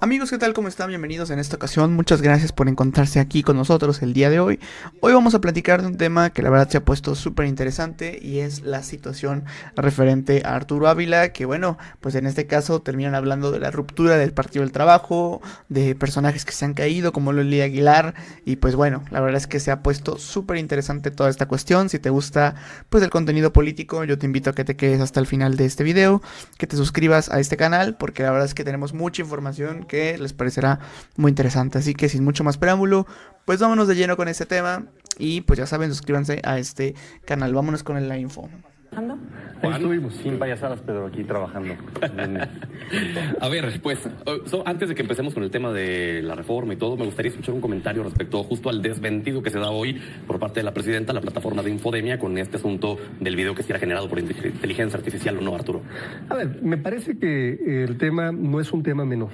Amigos, ¿qué tal? ¿Cómo están? Bienvenidos en esta ocasión. Muchas gracias por encontrarse aquí con nosotros el día de hoy. Hoy vamos a platicar de un tema que la verdad se ha puesto súper interesante y es la situación referente a Arturo Ávila, que bueno, pues en este caso terminan hablando de la ruptura del Partido del Trabajo, de personajes que se han caído como Loli Aguilar y pues bueno, la verdad es que se ha puesto súper interesante toda esta cuestión. Si te gusta pues el contenido político, yo te invito a que te quedes hasta el final de este video, que te suscribas a este canal porque la verdad es que tenemos mucha información que les parecerá muy interesante. Así que sin mucho más preámbulo, pues vámonos de lleno con este tema y pues ya saben, suscríbanse a este canal. Vámonos con la info. Ahí estuvimos, sin payasadas, Pedro, aquí trabajando. A ver, pues, antes de que empecemos con el tema de la reforma y todo, me gustaría escuchar un comentario respecto justo al desmentido que se da hoy por parte de la presidenta, la plataforma de Infodemia, con este asunto del video que se ha generado por inteligencia artificial, ¿o no, Arturo? A ver, me parece que el tema no es un tema menor.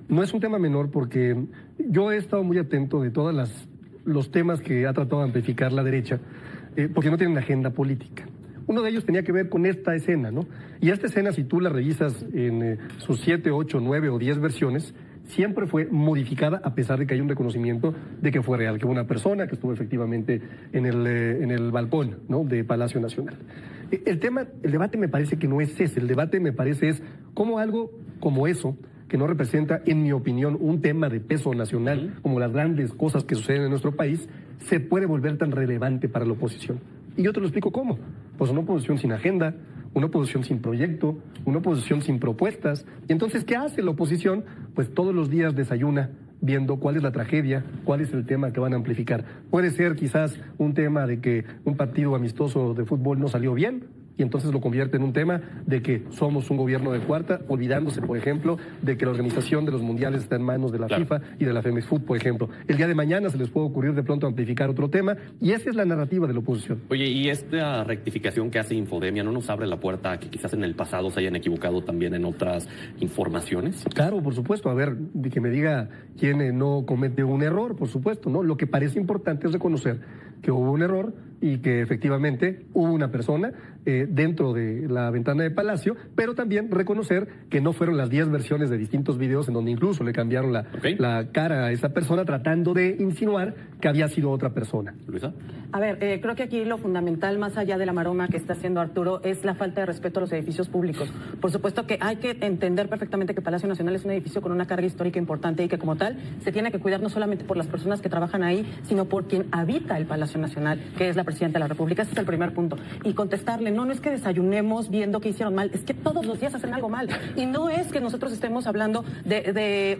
No es un tema menor porque yo he estado muy atento de todos los temas que ha tratado de amplificar la derecha, porque no tienen agenda política. Uno de ellos tenía que ver con esta escena, ¿no? Y esta escena, si tú la revisas en sus 7, 8, 9 o 10 versiones, siempre fue modificada a pesar de que hay un reconocimiento de que fue real, que hubo una persona que estuvo efectivamente en el balcón, ¿no?, de Palacio Nacional. El debate me parece que no es ese, el debate me parece es cómo algo como eso, que no representa, en mi opinión, un tema de peso nacional, como las grandes cosas que suceden en nuestro país, se puede volver tan relevante para la oposición. Y yo te lo explico cómo. Pues una oposición sin agenda, una oposición sin proyecto, una oposición sin propuestas. Y entonces, ¿qué hace la oposición? Pues todos los días desayuna viendo cuál es la tragedia, cuál es el tema que van a amplificar. Puede ser quizás un tema de que un partido amistoso de fútbol no salió bien, y entonces lo convierte en un tema de que somos un gobierno de cuarta, olvidándose, por ejemplo, de que la organización de los mundiales está en manos de la FIFA y de la FEMEXFUT, por ejemplo. El día de mañana se les puede ocurrir de pronto amplificar otro tema, y esa es la narrativa de la oposición. Oye, ¿y esta rectificación que hace Infodemia no nos abre la puerta a que quizás en el pasado se hayan equivocado también en otras informaciones? Claro, por supuesto. A ver, de que me diga quién no comete un error, por supuesto, ¿no? Lo que parece importante es reconocer que hubo un error y que efectivamente hubo una persona dentro de la ventana de Palacio, pero también reconocer que no fueron las 10 versiones de distintos videos en donde incluso le cambiaron la cara a esa persona tratando de insinuar que había sido otra persona. Luisa. A ver, creo que aquí lo fundamental, más allá de la maroma que está haciendo Arturo, es la falta de respeto a los edificios públicos. Por supuesto que hay que entender perfectamente que Palacio Nacional es un edificio con una carga histórica importante y que como tal se tiene que cuidar no solamente por las personas que trabajan ahí, sino por quien habita el Palacio Nacional, que es la presidenta de la República. Ese es el primer punto. Y contestarle, no es que desayunemos viendo que hicieron mal, es que todos los días hacen algo mal. Y no es que nosotros estemos hablando de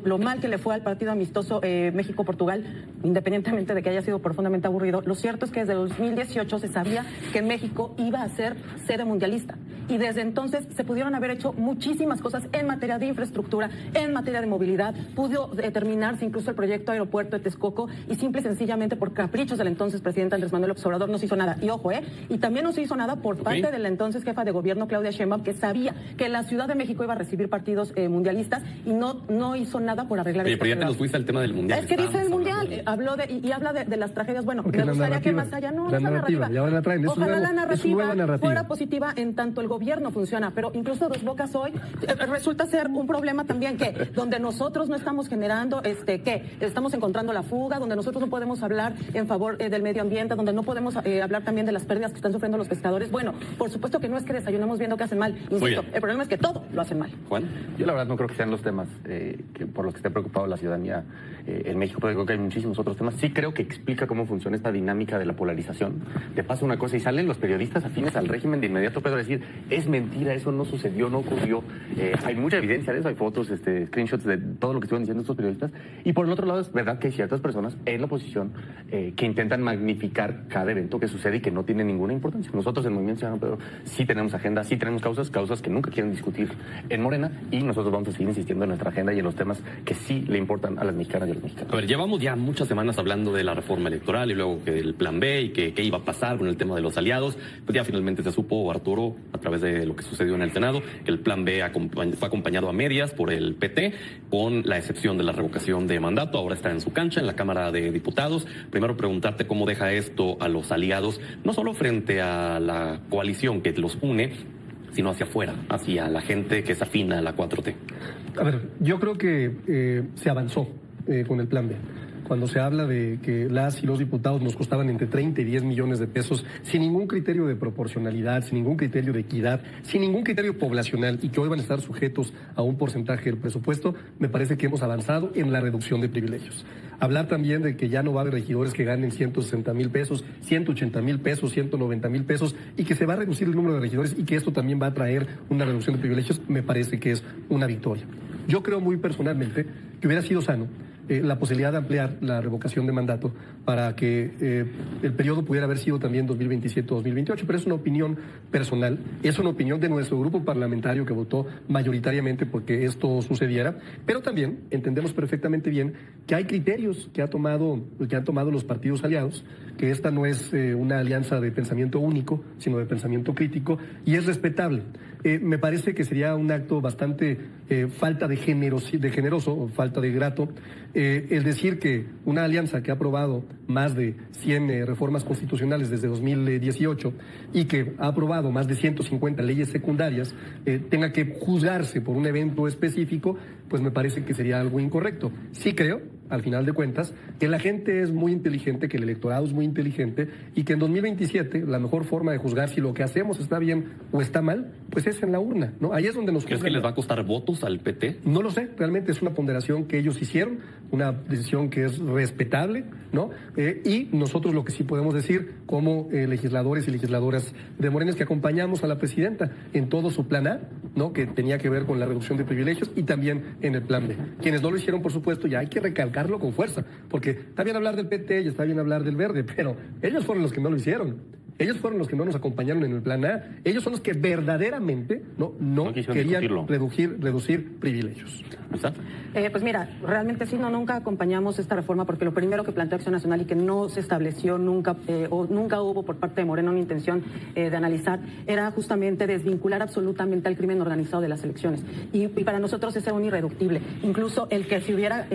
lo mal que le fue al partido amistoso México-Portugal, independientemente de que haya sido profundamente aburrido. Lo cierto es que desde 2018 se sabía que México iba a ser sede mundialista. Y desde entonces se pudieron haber hecho muchísimas cosas en materia de infraestructura, en materia de movilidad. Pudo terminarse incluso el proyecto aeropuerto de Texcoco y simple y sencillamente por caprichos del entonces presidente Andrés Manuel López Obrador no se hizo nada. Y ojo, y también no se hizo nada por parte de la entonces jefa de gobierno Claudia Sheinbaum, que sabía que la Ciudad de México iba a recibir partidos mundialistas y no hizo nada por arreglar Oye, este pero ya te problema. nos fuiste al tema del mundial. Es que dice el mundial, habló y habla de las tragedias. Bueno, Porque me la gustaría que narrativa, más allá, no la es la narrativa, narrativa. ya ahora la traen, es Ojalá la nueva narrativa fuera positiva en tanto el gobierno funciona, pero incluso Dos Bocas hoy resulta ser un problema también que donde nosotros no estamos generando, que estamos encontrando la fuga, donde nosotros no podemos hablar en favor del medio ambiente, donde no podemos hablar también de las pérdidas que están sufriendo los pescadores. Bueno, por supuesto que no es que desayunemos viendo que hacen mal, insisto, el problema es que todo lo hacen mal. Juan. Yo la verdad no creo que sean los temas que por los que esté preocupado la ciudadanía en México, porque creo que hay muchísimos otros temas. Sí creo que explica cómo funciona esta dinámica de la polarización. Te pasa una cosa y salen los periodistas afines al régimen de inmediato, Pedro, a decir, es mentira, eso no sucedió, no ocurrió. Hay mucha evidencia de eso, hay fotos, screenshots de todo lo que estuvieron diciendo estos periodistas. Y por el otro lado, es verdad que hay ciertas personas en la oposición que intentan magnificar cada evento que sucede y que no tiene ninguna importancia. Nosotros en Movimiento Ciudadano, Pedro, sí tenemos agenda, sí tenemos causas que nunca quieren discutir en Morena, y nosotros vamos a seguir insistiendo en nuestra agenda y en los temas que sí le importan a las mexicanas y a los mexicanos. A ver, llevamos ya muchas semanas hablando de la reforma electoral y luego que el plan B y que qué iba a pasar con el tema de los aliados. Pues ya finalmente se supo, Arturo, a través de lo que sucedió en el Senado, que el plan B fue acompañado a medias por el PT, con la excepción de la revocación de mandato. Ahora está en su cancha, en la Cámara de Diputados. Primero preguntarte cómo deja esto a los aliados, no solo frente a la coalición que los une, sino hacia afuera, hacia la gente que es afina a la 4T. A ver, yo creo que se avanzó con el plan B. Cuando se habla de que las y los diputados nos costaban entre 30 y 10 millones de pesos, sin ningún criterio de proporcionalidad, sin ningún criterio de equidad, sin ningún criterio poblacional, y que hoy van a estar sujetos a un porcentaje del presupuesto, me parece que hemos avanzado en la reducción de privilegios. Hablar también de que ya no va a haber regidores que ganen 160,000 pesos, 180,000 pesos, 190,000 pesos, y que se va a reducir el número de regidores y que esto también va a traer una reducción de privilegios, me parece que es una victoria. Yo creo muy personalmente que hubiera sido sano la posibilidad de ampliar la revocación de mandato para que el periodo pudiera haber sido también 2027-2028, pero es una opinión personal, es una opinión de nuestro grupo parlamentario que votó mayoritariamente porque esto sucediera, pero también entendemos perfectamente bien que hay criterios que han tomado los partidos aliados, que esta no es una alianza de pensamiento único, sino de pensamiento crítico, y es respetable. Me parece que sería un acto bastante falta de generoso, o falta de grato, el decir que una alianza que ha aprobado más de 100 reformas constitucionales desde 2018 y que ha aprobado más de 150 leyes secundarias tenga que juzgarse por un evento específico, pues me parece que sería algo incorrecto. Sí creo, al final de cuentas, que la gente es muy inteligente, que el electorado es muy inteligente y que en 2027 la mejor forma de juzgar si lo que hacemos está bien o está mal, pues es en la urna, ¿no? Ahí es donde nos ¿Crees que les va a costar votos al PT? No lo sé, realmente es una ponderación que ellos hicieron, una decisión que es respetable, ¿no? Y nosotros lo que sí podemos decir como legisladores y legisladoras de Morena es que acompañamos a la presidenta en todo su plan A, ¿no? Que tenía que ver con la reducción de privilegios y también en el plan B. Quienes no lo hicieron, por supuesto, ya hay que recalcarlo con fuerza, porque está bien hablar del PT y está bien hablar del Verde, pero ellos fueron los que no lo hicieron. Ellos fueron los que no nos acompañaron en el plan A. Ellos son los que verdaderamente no querían reducir privilegios. Pues mira, realmente sí, nunca acompañamos esta reforma porque lo primero que planteó Acción Nacional y que no se estableció nunca o nunca hubo por parte de Morena una intención de analizar era justamente desvincular absolutamente al crimen organizado de las elecciones. Y para nosotros ese era un irreductible. Incluso el que si hubiera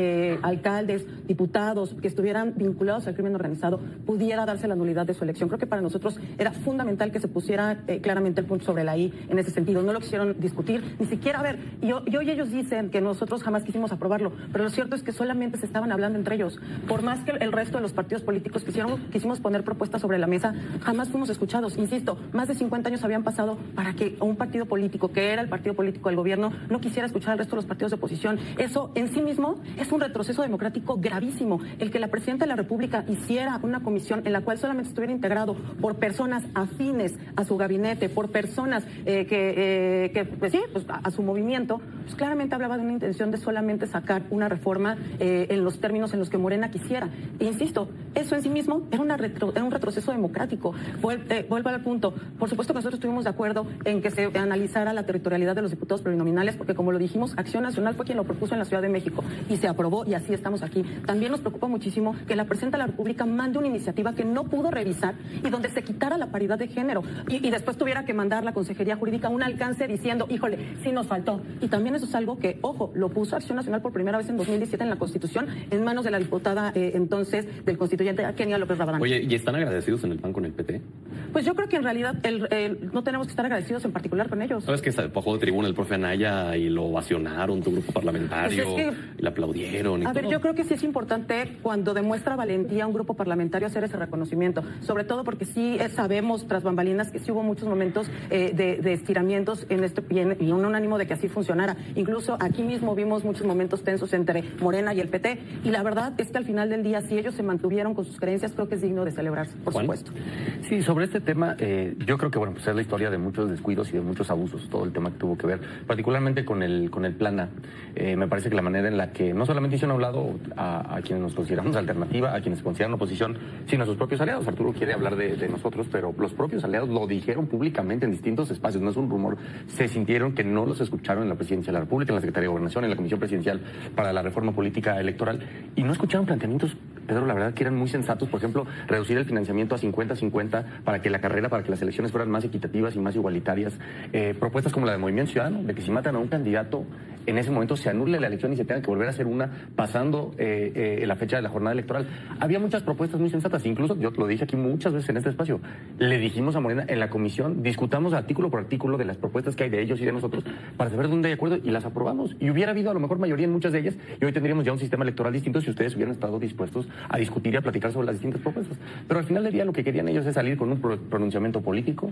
alcaldes, diputados que estuvieran vinculados al crimen organizado pudiera darse la nulidad de su elección. Creo que para nosotros era fundamental que se pusiera claramente el punto sobre la I en ese sentido. No lo quisieron discutir, ni siquiera, a ver, y hoy ellos dicen que nosotros jamás quisimos aprobarlo, pero lo cierto es que solamente se estaban hablando entre ellos. Por más que el resto de los partidos políticos quisimos poner propuestas sobre la mesa, jamás fuimos escuchados. Insisto, más de 50 años habían pasado para que un partido político, que era el partido político del gobierno, no quisiera escuchar al resto de los partidos de oposición. Eso en sí mismo es un retroceso democrático gravísimo. El que la presidenta de la República hiciera una comisión en la cual solamente estuviera integrado por personas afines a su gabinete, por personas pues sí, pues a su movimiento, pues claramente hablaba de una intención de solamente sacar una reforma en los términos en los que Morena quisiera. E insisto, eso en sí mismo era un retroceso democrático. Vuelvo al punto. Por supuesto que nosotros estuvimos de acuerdo en que se analizara la territorialidad de los diputados plurinominales, porque como lo dijimos, Acción Nacional fue quien lo propuso en la Ciudad de México y se aprobó y así estamos aquí. También nos preocupa muchísimo que la presidenta de la República mande una iniciativa que no pudo revisar y donde se quitara la paridad de género y después tuviera que mandar la Consejería Jurídica un alcance diciendo, híjole, sí nos faltó. Y también eso es algo que, ojo, lo puso Acción Nacional por primera vez en 2017 en la Constitución en manos de la diputada entonces del constituyente Kenia López Rabadán. Oye, ¿y están agradecidos en el PAN con el PT? Pues yo creo que en realidad no tenemos que estar agradecidos en particular con ellos. ¿Sabes que bajó de tribuna el profe Anaya y lo ovacionaron, tu grupo parlamentario, pues y le aplaudieron? A ver, yo creo que sí es importante cuando demuestra valentía un grupo parlamentario hacer ese reconocimiento, sobre todo porque sí sabemos tras bambalinas que sí hubo muchos momentos de estiramientos en y un ánimo de que así funcionara. Incluso aquí mismo vimos muchos momentos tensos entre Morena y el PT y la verdad es que al final del día si ellos se mantuvieron con sus creencias creo que es digno de celebrarse, por supuesto. Sí, sobre este tema yo creo que bueno, pues es la historia de muchos descuidos y de muchos abusos, todo el tema que tuvo que ver, particularmente con el plan A. Me parece que la manera en la que no solamente hicieron a un lado a quienes nos consideramos alternativa, a quienes se consideran oposición, sino a sus propios aliados. Arturo quiere hablar de nosotros, pero los propios aliados lo dijeron públicamente en distintos espacios, no es un rumor. Se sintieron que no los escucharon en la Presidencia de la República, en la Secretaría de Gobernación, en la Comisión Presidencial para la Reforma Política Electoral, y no escucharon planteamientos, Pedro, la verdad que eran muy sensatos. Por ejemplo, reducir el financiamiento a 50-50 para que las elecciones fueran más equitativas y más igualitarias. Propuestas como la de Movimiento Ciudadano, de que si matan a un candidato, en ese momento se anule la elección y se tenga que volver a hacer una pasando la fecha de la jornada electoral. Había muchas propuestas muy sensatas, incluso yo lo dije aquí muchas veces en este espacio, le dijimos a Morena en la comisión, discutamos artículo por artículo de las propuestas que hay de ellos y de nosotros para saber dónde hay acuerdo y las aprobamos. Y hubiera habido a lo mejor mayoría en muchas de ellas y hoy tendríamos ya un sistema electoral distinto si ustedes hubieran estado dispuestos a discutir y a platicar sobre las distintas propuestas. Pero al final del día lo que querían ellos es salir con un pronunciamiento político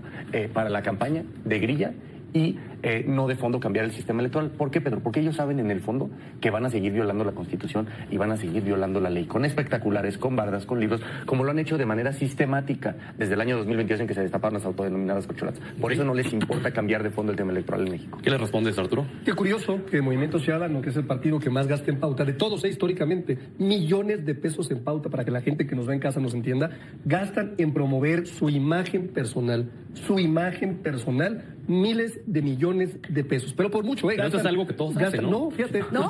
para la campaña de grilla y no de fondo cambiar el sistema electoral. ¿Por qué, Pedro? Porque ellos saben en el fondo que van a seguir violando la Constitución y van a seguir violando la ley, con espectaculares, con bardas, con libros, como lo han hecho de manera sistemática desde el año 2022 en que se destaparon las autodenominadas corcholatas. Por eso no les importa cambiar de fondo el tema electoral en México. ¿Qué le respondes, Arturo? Qué curioso que Movimiento Ciudadano, que es el partido que más gasta en pauta, de todos históricamente, millones de pesos en pauta, para que la gente que nos ve en casa nos entienda, gastan en promover su imagen personal, miles de millones de pesos. Pero por mucho, Pero eso es algo que todos hacen, ¿no? No, fíjate, no,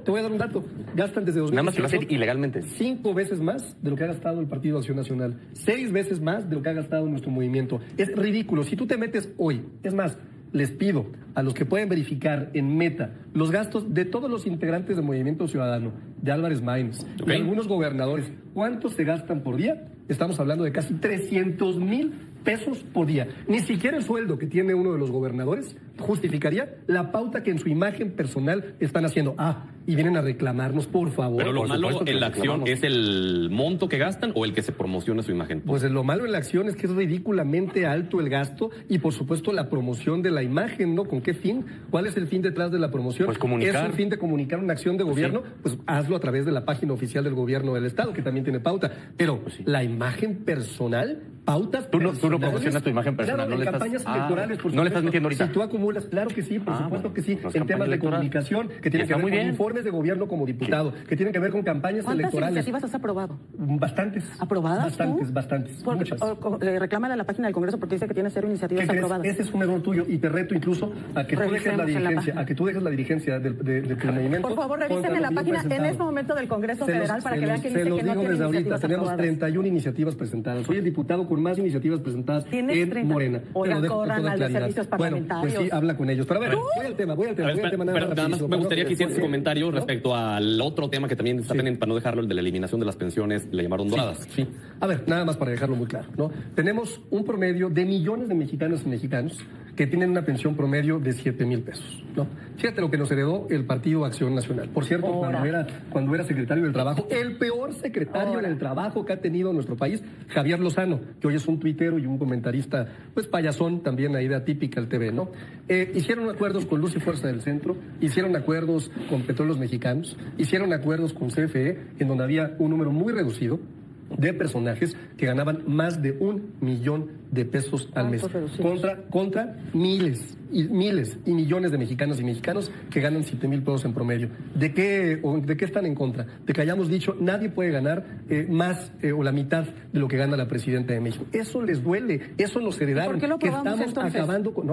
te voy a dar un dato. Gastan desde 2018 Nada más que lo hacen ilegalmente. 5 veces más de lo que ha gastado el Partido Acción Nacional, 6 veces más de lo que ha gastado nuestro movimiento. Es ridículo. Si tú te metes hoy, es más, les pido a los que pueden verificar en Meta los gastos de todos los integrantes del Movimiento Ciudadano, de Álvarez Maínez, de algunos gobernadores, ¿cuántos se gastan por día? Estamos hablando de casi 300,000 pesos por día. Ni siquiera el sueldo que tiene uno de los gobernadores justificaría la pauta que en su imagen personal están haciendo. Y vienen a reclamarnos, por favor. Pero lo Por malo supuesto que en la acción reclamamos. es el monto que gastan o el que se promociona su imagen. Pues lo malo en la acción es que es ridículamente alto el gasto y por supuesto la promoción de la imagen, ¿no? ¿Con qué fin? ¿Cuál es el fin detrás de la promoción? Pues comunicar. ¿Es el fin de comunicar una acción de gobierno? Pues hazlo a través de la página oficial del gobierno del Estado, que también tiene pauta. Pero la imagen personal, pautas Tú no personales. promocionas tu imagen personal, Claro, no en le estás- campañas electorales, por no le estás supuesto. metiendo ahorita. Si tú acumulas, claro que sí, por supuesto que sí. No es En campaña temas de electoral. comunicación, que tienen que Está ver muy con bien. informes de gobierno como diputado, que tienen que ver con campañas ¿Cuántas electorales. iniciativas has aprobado? Bastantes. ¿Aprobadas tú? Bastantes. Muchas. Reclámale a la página del Congreso porque dice que tiene 0 iniciativas ¿Qué crees? aprobadas. Ese es un error tuyo y te reto incluso a que tú dejes la Revisemos en la dirigencia, página. de tu movimiento. Por favor, revisen contra en la lo que yo página en presentaba. este momento del Congreso Se los- Federal para se que vean los- que se dice los que no digo tiene desde ahorita, iniciativas tenemos aprobadas. 31 iniciativas presentadas. Soy el diputado con más iniciativas presentadas Tienes en 30. Morena. Oigan, Te lo dejo con corran toda al de claridad. servicios Bueno, pues parlamentarios. sí, habla con ellos. Pero a ver, voy al tema A ver, nada más pero nada más rapidísimo, me gustaría ¿no? que hicieras Sí. comentario ¿No? respecto al otro tema que también está Sí. pendiente, para no dejarlo, el de la eliminación de las pensiones, le llamaron doradas. Sí. A ver, nada más para dejarlo muy claro, ¿no? Tenemos un promedio de millones de mexicanas y mexicanos que tienen una pensión promedio de 7,000 pesos, ¿no? Fíjate lo que nos heredó el Partido Acción Nacional. Por cierto, cuando era secretario del Trabajo, el peor secretario del Trabajo que ha tenido nuestro país, Javier Lozano, que hoy es un tuitero y un comentarista, pues payasón también ahí de Atípica el TV, ¿no? Hicieron acuerdos con Luz y Fuerza del Centro, hicieron acuerdos con Petróleos Mexicanos, hicieron acuerdos con CFE, en donde había un número muy reducido de personajes que ganaban más de 1,000,000 de pesos al mes contra miles y millones de mexicanas y mexicanos que ganan 7,000 pesos en promedio. ¿De qué están en contra? De que hayamos dicho nadie puede ganar más o la mitad de lo que gana la presidenta de México. Eso les duele, eso nos heredaron. ¿Por qué lo que aprobamos, estamos entonces? acabando con...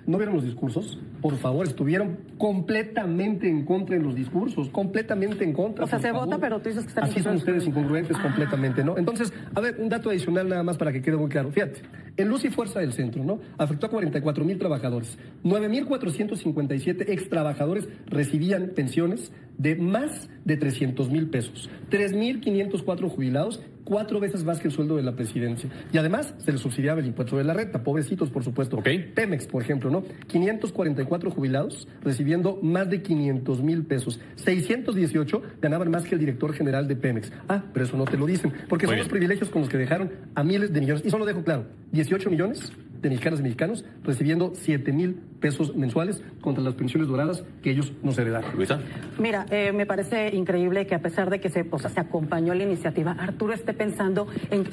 No vieron los discursos, por favor, estuvieron completamente en contra en los discursos, completamente en contra. O sea, por se favor. vota, pero tú dices que están Así son ustedes incongruentes completamente, ¿no? Entonces, a ver, un dato adicional nada más para que quede muy claro. Fíjate, en Luz y Fuerza del Centro, ¿no? Afectó a 44,000 trabajadores. 9,457 ex trabajadores recibían pensiones de más de 300,000 pesos. 3,504 jubilados, 4 veces más que el sueldo de la presidencia. Y además se les subsidiaba el impuesto de la renta, pobrecitos, por supuesto. Ok. Pemex, por ejemplo, ¿no? 544 jubilados recibiendo más de 500,000 pesos. 618 ganaban más que el director general de Pemex. Pero eso no te lo dicen, porque Muy son bien. los privilegios con los que dejaron a miles de millones. Y solo dejo claro, 18 millones de mexicanas y mexicanos recibiendo 7,000 pesos mensuales contra las pensiones doradas que ellos nos heredaron. Luisa. Mira, me parece increíble que a pesar de que se acompañó la iniciativa, Arturo esté pensando en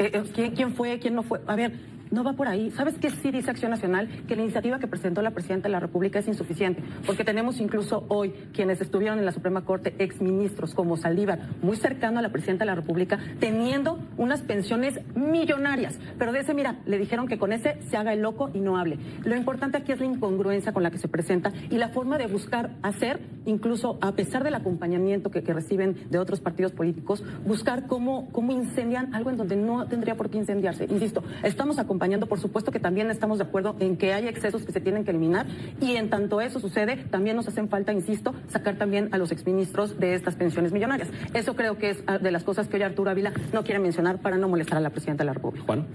quién fue, quién no fue. A ver, no va por ahí. ¿Sabes qué sí dice Acción Nacional? Que la iniciativa que presentó la Presidenta de la República es insuficiente, porque tenemos incluso hoy quienes estuvieron en la Suprema Corte, exministros como Saldívar, muy cercano a la Presidenta de la República, teniendo unas pensiones millonarias. Pero de ese, mira, le dijeron que con ese se haga el loco y no hable. Lo importante aquí es la incongruencia con la que se presenta y la forma de buscar hacer incluso a pesar del acompañamiento que reciben de otros partidos políticos, buscar cómo incendian algo en donde no tendría por qué incendiarse. Insisto, estamos acompañando, por supuesto que también estamos de acuerdo en que hay excesos que se tienen que eliminar, y en tanto eso sucede, también nos hacen falta, insisto, sacar también a los exministros de estas pensiones millonarias. Eso creo que es de las cosas que hoy Arturo Ávila no quiere mencionar para no molestar a la presidenta de la República. Juan,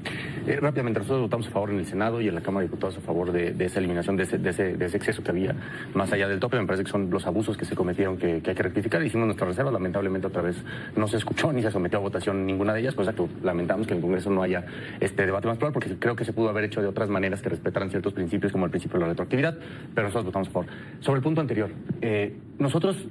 rápidamente, nosotros votamos a favor en el Senado y en la Cámara de Diputados a favor de esa eliminación de ese exceso que había más allá del tope. Me parece que son los abusos que se cometieron que hay que rectificar. Hicimos nuestra reserva, lamentablemente otra vez no se escuchó ni se sometió a votación ninguna de ellas, cosa que lamentamos que en el Congreso no haya este debate más plural, porque creo que se pudo haber hecho de otras maneras que respetaran ciertos principios como el principio de la retroactividad, pero nosotros votamos a favor. Sobre el punto anterior, nosotros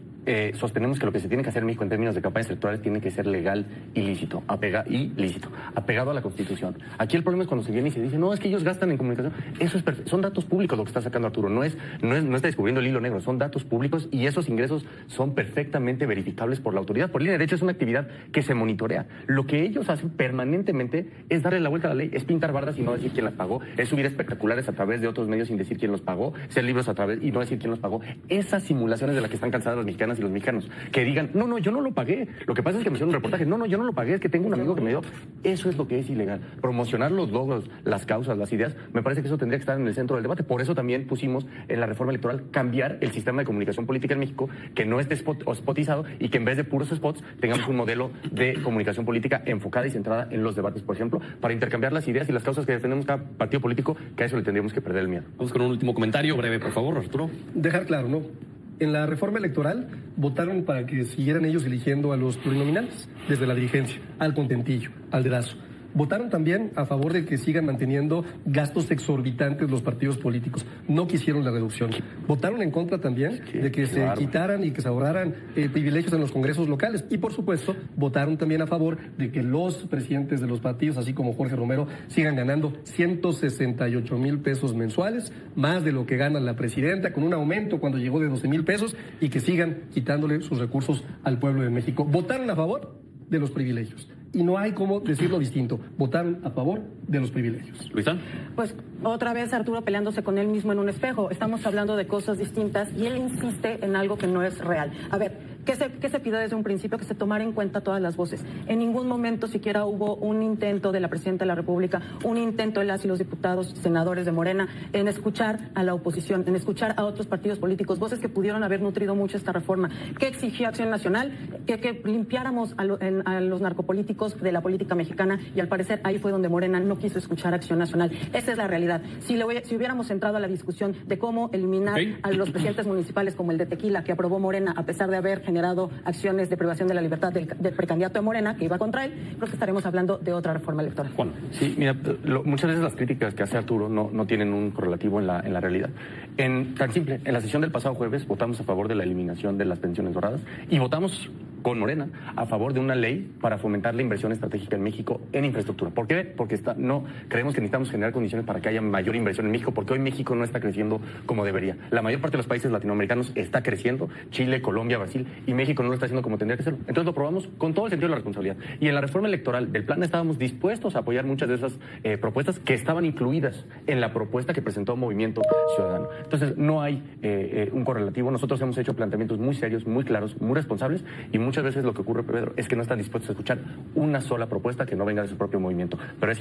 sostenemos que lo que se tiene que hacer en México en términos de campañas electorales tiene que ser legal y lícito, apegado a la Constitución. Aquí el problema es cuando se viene y se dice, no, es que ellos gastan en comunicación. Eso es son datos públicos lo que está sacando Arturo, no está descubriendo el hilo negro, son datos públicos y esos ingresos son perfectamente verificables por la autoridad. Por línea de derecho es una actividad que se monitorea. Lo que ellos hacen permanentemente es darle la vuelta a la ley, es pintar bardas y no decir quién las pagó, es subir espectaculares a través de otros medios sin decir quién los pagó, hacer libros a través y no decir quién los pagó. Esas simulaciones de las que están cansadas los mexicanos y los mexicanos, que digan, no, yo no lo pagué, lo que pasa es que me hicieron un reportaje, no, yo no lo pagué, es que tengo un amigo que me dio. Eso es lo que es ilegal. Promocionar los logros, las causas, las ideas, me parece que eso tendría que estar en el centro del debate. Por eso también pusimos en la reforma electoral cambiar el sistema de comunicación política en México, que no esté spotizado y que en vez de puros spots tengamos un modelo de comunicación política enfocada y centrada en los debates, por ejemplo, para intercambiar las ideas y las causas que defendemos cada partido político, que a eso le tendríamos que perder el miedo. Vamos con un último comentario breve, por favor, Arturo. Dejar claro, ¿no? En la reforma electoral votaron para que siguieran ellos eligiendo a los plurinominales, desde la dirigencia, al contentillo, al dedazo. Votaron también a favor de que sigan manteniendo gastos exorbitantes los partidos políticos. No quisieron la reducción. Votaron en contra también de que se quitaran y que se ahorraran privilegios en los congresos locales. Y, por supuesto, votaron también a favor de que los presidentes de los partidos, así como Jorge Romero, sigan ganando 168,000 pesos mensuales, más de lo que gana la presidenta, con un aumento cuando llegó de 12,000 pesos, y que sigan quitándole sus recursos al pueblo de México. Votaron a favor de los privilegios. Y no hay cómo decirlo distinto. Votaron a favor de los privilegios. Luisa. Pues otra vez Arturo peleándose con él mismo en un espejo. Estamos hablando de cosas distintas y él insiste en algo que no es real. A ver, ¿qué se pidió desde un principio? Que se tomara en cuenta todas las voces. En ningún momento siquiera hubo un intento de la presidenta de la República, un intento de las y los diputados, senadores de Morena, en escuchar a la oposición, en escuchar a otros partidos políticos, voces que pudieron haber nutrido mucho esta reforma. ¿Qué exigió Acción Nacional? Que limpiáramos a los narcopolíticos de la política mexicana, y al parecer ahí fue donde Morena no quiso escuchar a Acción Nacional. Esa es la realidad. Si hubiéramos entrado a la discusión de cómo eliminar a los presidentes municipales como el de Tequila, que aprobó Morena, a pesar de haber generado acciones de privación de la libertad del precandidato de Morena, que iba contra él, creo que estaremos hablando de otra reforma electoral. Juan, sí, mira, muchas veces las críticas que hace Arturo no tienen un correlativo en la realidad. Tan simple, en la sesión del pasado jueves votamos a favor de la eliminación de las pensiones doradas y votamos con Morena a favor de una ley para fomentar la inversión estratégica en México en infraestructura. ¿Por qué? Porque creemos que necesitamos generar condiciones para que haya mayor inversión en México, porque hoy México no está creciendo como debería. La mayor parte de los países latinoamericanos está creciendo, Chile, Colombia, Brasil, y México no lo está haciendo como tendría que hacerlo. Entonces lo probamos con todo el sentido de la responsabilidad. Y en la reforma electoral del plan estábamos dispuestos a apoyar muchas de esas propuestas que estaban incluidas en la propuesta que presentó Movimiento Ciudadano. Entonces no hay un correlativo. Nosotros hemos hecho planteamientos muy serios, muy claros, muy responsables, y muchas veces lo que ocurre, Pedro, es que no están dispuestos a escuchar una sola propuesta que no venga de su propio movimiento. Pero es...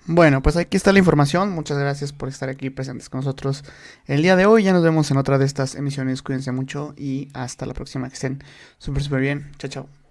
Bueno, pues aquí está la información. Muchas gracias por estar aquí presentes con nosotros el día de hoy. Ya nos vemos en otra de estas emisiones. Cuídense mucho y hasta la próxima. Que estén súper bien. Chao, chao.